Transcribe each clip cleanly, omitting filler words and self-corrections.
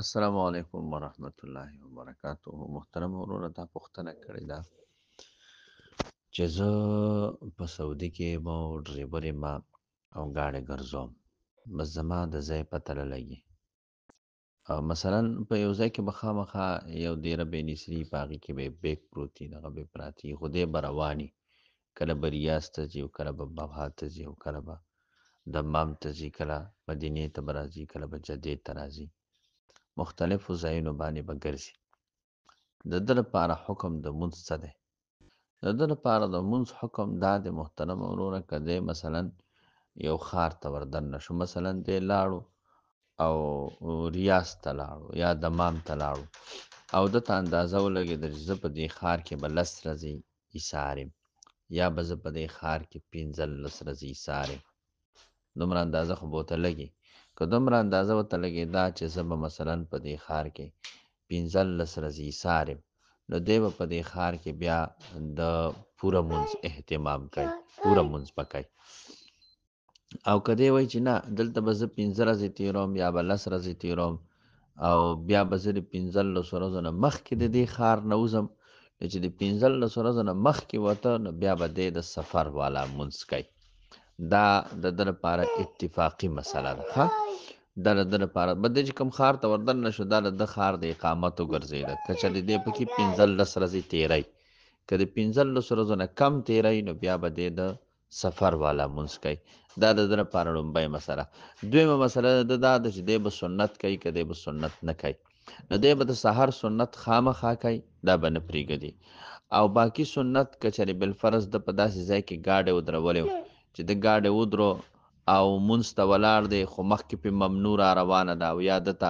السلام علیکم ورحمت الله وبرکاته. محترم وروره، دا پوښتنه کړې ده چې زه په سعودي کې یم او ډریور یم او ګاډی ګرځوم، بس زما د ځای پته نه لګي. او مثلا په یو ځای کې به خامخا یو دیره بینسري په هغې کې به یې بیګ پروت وي، دغه به یې پراته وي، خو دی به روان وي. کله به ریاض ته ځي او کله به بغداد ته ځي او کله به دمام ته ځي، کله مدینې ته به راځي، کله به جدې ته راځي، مختلفو ځایونو باندې به ګرځي. د ده لپاره حکم د مونځ څه دی؟ د ده لپاره د مونځ حکم دا دی محترم وروره، که دی مثلا یو ښار ته وردننه شو، مثلا دی لاړو او ریاض ته لاړو یا دمام ته لاړو او ده ته اندازه ولګېده چې زه په دې ښار کې به 10 ورځې ایسار یم یا به زه په دې ښار کې 15 ورځې ایسار یم، دومره اندازه خو به ورته لګي. که دومره اندازه ورته لګېده چې زه به مثلا په دې ښار کې 15 ورځې ایسار یم، نو دی به په دې ښار کې بیا د پوره مونځ اهتمام کوي، پوره مونځ به کوي. او که دی وایي چې نه دلته به زه 15 ورځې تېروم یا به 10 ورځې تېروم او بیا به زه د 15 ورځو نه مخکې د دې ښار نه وځم، نو چې د 15 ورځو نه مخکې وته نو بیا به دی د سفر والا مونځ کوي. دا د ده لپاره اتفاقي مسله ده. ښه، دا د ده لپاره به دی چې کوم ښار ته وردننه شو، دا د ده ښار د اقامت وګرځېده. که چېرې دی پکې 15 ورځې تېری، که د 15 ورځو نه کم تېری، نو بیا به دی د سفر والا مونځ کوي. دا د ده لپاره لومبۍ مسله. دویمه مسله د ده دا ده چې دی به سنت کوي که دی به سنت نه کوي. نو دی به د سحر سنت خامخا کوي، دا به نه پرېږدي. او باقي سنت که چېرې بالفرض ده په داسې ځای کې ګاډی ودرولی و چې د ګاډی ودرو او مونځ ته ولاړ دی، خو مخکې پې ممنوع را روانه ده او یا ده ته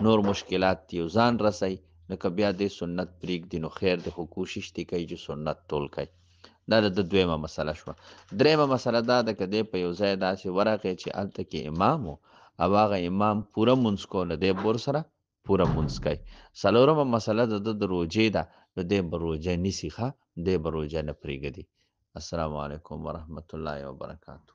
نور مشکلات دي او ځان رسوي، نو که بیا دی سنت پرېږدي نو خیر دی، خو کوشش دې کوي چې سنت ټول کوي. دا د ده دویمه مسله شوه. درېیمه مسله دا ده که دی په یو ځای داسې ورغی چې هلته کې امام و او هغه امام پوره مونځ کو، نو دی به ورسره پوره مونځ کوي. څلورمه مسله د ده د روجې ده، نو دی به روجه نیسي. ښه، دی به روجه نه پرېږدي. السلام علیکم ورحمت الله وبرکاتو.